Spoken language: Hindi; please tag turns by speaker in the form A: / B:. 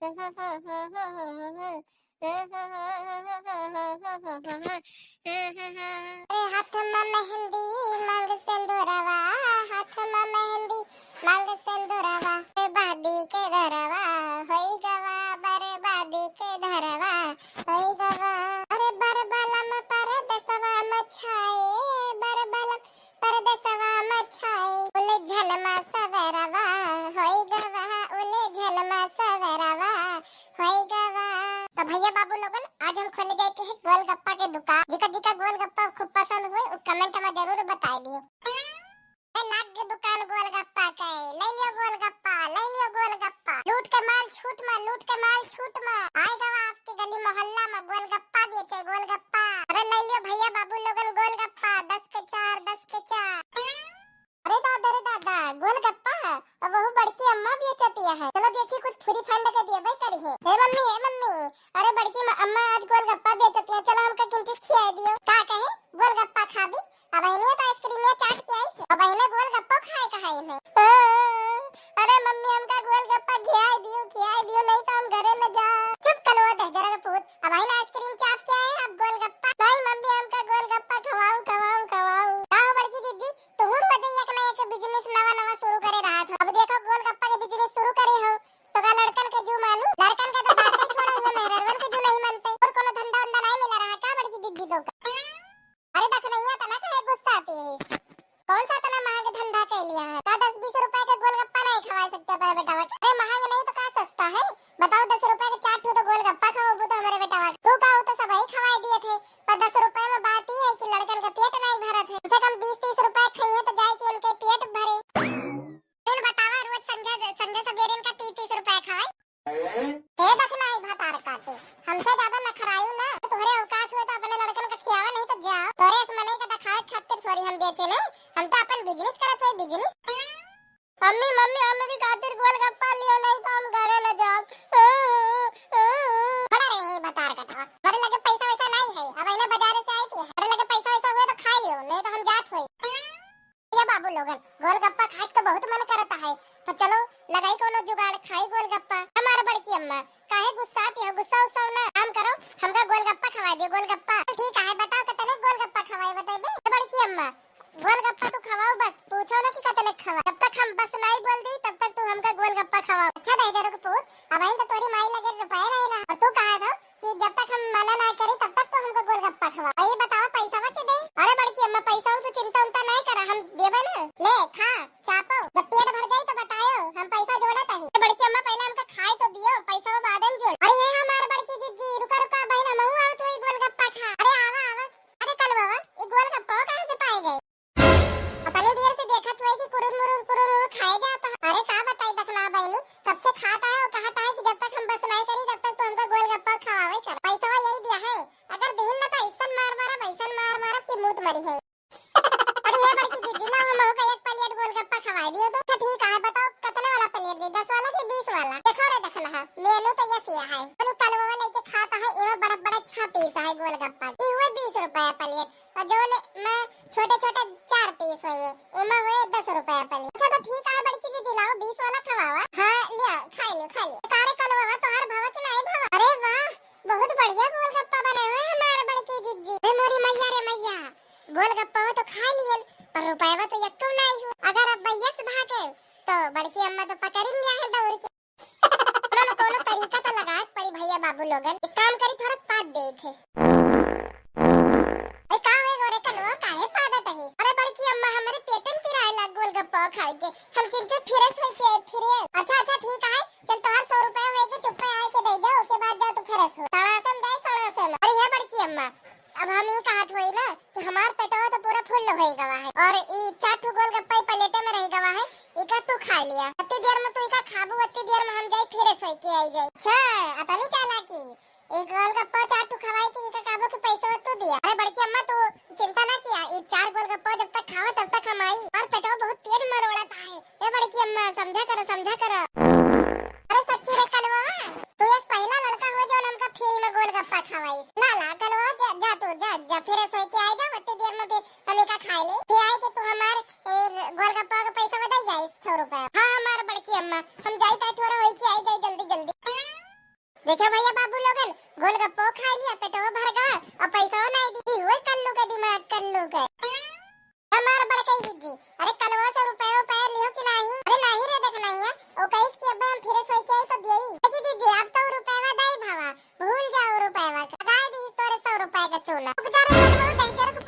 A: हाथमा मेहंदी मांग सिंदूरवा, हाथमा मेहंदी मांग सिंदूरवा, बर्बादी के धरवा होई गवा, बर्बादी के धरवा होई गवा। अरे बरबलम परदेसवा मछाए, बरबलम परदेसवा मछाए, उलझन मा सवेरवा होई गवा, उलझन मा सवेरवा होई गवा। तो भैया बाबू लोगन आज हम खोले जाते हैं गोलगप्पा के दुकान। जिका गोलगप्पा खूब पसंद हुए वो कमेंट में जरूर बताई दियो। लाग के दुकान गोलगप्पा के ले लियो गोलगप्पा, ले लियो गोलगप्पा, लूट के माल छूट में, लूट के माल छूट में आएगा आपके गली मोहल्ला में गोलगप्पा बेचे गोलगप्पा। अरे ले लियो भैया बाबू लोगन गोलगप्पा 10 के 4, 10 के 4। अरे दादा गोलगप्पा अब वो बड़की अम्मा बेचती है। चलो देखिए कुछ फ्री फंड के दिए भाई करी है। हे मम्मी अरे बड़की अम्मा आज गोलगप्पा बेचती है, चलो हमका किंचित खिला दियो। का कहे गोलगप्पा खा भी अब इन्हें तो आइसक्रीम में चाट के आई अब इन्हें गोलगप्पा खाए कहा इन्हें। अरे मम्मी हमका गोलगप्पा खिला दियो नहीं तो हम घरे में जा। चुप करो दे जरा का पूत, अब इन्हें आइसक्रीम चाट के आए अब गोलगप्पा नहीं। मम्मी हमका गोलगप्पा खवाओ आओ बड़की दीदी तो हुन बताइए कि मैं एक बिजनेस नवा शुरू करे रहा था। अब देखो गोलगप्पा के बिजनेस शुरू करे हो तो का लड़कन के जू मानी, लड़कन के तो बातें छोड़ो, ये मेहरवन के जू नहीं मानते और कोनो धंधा नहीं मिला रहा का बड़की दीदी को। अरे देख नहीं आता ना कहे गुस्सा आती है। कौन सा तना महंगा धंधा कर लिया है का 10-20 रुपए के गोलगप्पा नहीं खवा सकते पर बेटा। अरे महंगा नहीं तो का सस्ता है बताओ। 10 रुपए के चाट हो तो गोलगप्पा खाओ तो हमारे बेटा तू का हो तो सब ही खवा दिए थे। पर 10 रुपए में बात ही है कि लड़कन का पेट नहीं भरा थे, कम से कम 20-30 रुपए खाइए तो जाए कि उनके पेट भरे। इन बतावा रोज संजय सवेरे इनका 30-30 रुपए खाए हे देखना ही भातार काटे हमसे ज्यादा न खरायू ना। तोहरे औकात हुए तो अपने लड़कन का खियावा नहीं तो जाओ। तोरे इस मने का दिखावे खातिर सॉरी हम बेचे नहीं, हम तो अपन बिजनेस करत है बिजनेस। मम्मी हमारी खातिर गोलगप्पा लियो नहीं तो हम घरे न जाओ। बड़ा रे भातार काटवा मेरे लगे पैसा वैसा नहीं है। अब इन्हें बाजार से आई थी, मेरे लगे पैसा वैसा हुए तो खा लियो नहीं तो हम जात होई। ये बाबू लोगन गोलगप्पा खाए तो बहुत मन करता है तो चलो लगाई कोनो जुगाड़ खाई गोलगप्पा। हमारा बड़की अम्मा काहे गुस्सा आती है, गुस्सा उस्सा ना काम करो हमका गोलगप्पा खवा दियो गोलगप्पा। ठीक है बताओ कितने गोलगप्पा खवाए बताइबे। बड़की अम्मा गोलगप्पा तो खवाओ बस पूछो ना कि कितने खवा, जब तक हम बस नहीं बोल दी तब तक तू हमका गोलगप्पा खवाओ। अच्छा दे जरा को पूछ अब इन तो तोरी माई लगे रुपए रहेगा और तू कहा था कि जब तक हम मना ना करे तब तक तो हमको गोलगप्पा खवा। ये बताओ पैसा वा के दे। अरे बड़की अम्मा पैसा तो चिंता उनता नहीं करा हम देबे ना, ले खा चापो जब पेट भर जाए तो बताओ हम पैसा जोड़त है। बड़की अम्मा पहले हमका खाए तो दियो पैसा वो बाद में जोड़। अरे ये हमार बड़की जीजी रुका बहन हम आवत होई गोलगप्पा खा। अरे आवा अरे कल बाबा ये गोलगप्पा कहां से पाए गए अपने देर से देखत हुए कि कुरुर खाए जाता। अरे का बताई देखना बहनी कब से खाता है और कहता है कि जब तक हम बस नहीं करी तब तक तो हमको गोलगप्पा खवावे कर। पैसा यही दिया है अगर दिन न तो ऐसन मार की मूत मरी है। अरे ये बड़की दीदी ला हम होगा एक प्लेट गोलगप्पा खवा दियो तो ठीक है बताओ कितने वाला प्लेट दे 10 वाला कि 20 वाला। देखो रे देखना है मेनू तो ये सिया है अपनी कलवा लेके खाता है ये बड़ा 6 पीस है गोलगप्पा ये हुए 20 रुपए प्लेट और जो मैं छोटे 4 पीस हुए उमा हुए 10 रुपए प्लेट। अच्छा तो ठीक है बड़की दीदी लाओ 20 वाला खवावा। हां लिया खा लो तारे कलवा तो हर भावा कि नहीं भावा। अरे वाह बहुत बढ़िया गोलगप्पा बनाए हुए हमारे बड़की दीदी। रे मोरी मैया रे मैया गोलगप्पा तो खा लिए पर रुपया तो यक्कम नहीं हो। अगर अब भैया से भागे तो बड़की अम्मा तो पकड़ ही लिया है दौड़ के। कोनो तरीका तो लगा परी भैया बाबू लोगन एक काम करी थोड़ा पाद दे थे। अरे का होए गोरे कलवा काहे पादत है। अरे बड़की अम्मा हमारे पेटन पिराए ला गोलगप्पा खाए के हम किंतु फिरस होई के फिरे। अच्छा ठीक है चल तोहर 100 रुपए होए के चुप पे आए के दे दे उसके बाद जा तू फिरस हो सणासम जाए सणासम। अरे ये बड़की अम्मा अब हम ये कहत होई ना कि हमार पेटवा तो पूरा फुल होई गवा है और ई 4 गोलगप्पा प्लेटे में रह गवा है इका तू खा लिया। अत्ते देर में तू इका खाबू अत्ते देर में हम जाई फिरे सोई के आई जाई। अच्छा आता नहीं चला की एक गोलगप्पा 4 खवाई के इका काबो के पैसा तू दिया। अरे बड़की अम्मा तू चिंता ना किया ये 4 गोलगप्पा जब तक खावा तब तक हम आई और पेटवा बहुत तेज मरोड़ता है। ए बड़की अम्मा समझा कर। अरे सच्ची रे कलवा तू ये पहला लड़का हो जो हमका फ्री में गोलगप्पा खवाई। ला कलवा जा तू जा फिर सोई के आई जा उतनी देर में फिर हम एका खा ले फिर आई के तू हमार गोलगप्पा का पैसा बता जाए 100 रुपए। हां हमार बड़की अम्मा हम जाई ता थोड़ा होई के आई जाई जल्दी। देखो भैया बाबू लोगन, गोलगप्पो खा लिया, पेटो भर गया और पैसा नहीं दी हुए कल्लू का दिमाग कल्लू का। हमार बड़कई जी, अरे कलवा से रुपए लियो कि नहीं? अरे नहीं रे देख नहीं है ओ कैस के अब हम फिर सोच के सब यही जी अब तो रुपएवा दई भावा, भूल जाओ रुपएवा का, लगा दी तोरे 100 रुपए का चोला बेचारे लोग बहुत दई तेरे को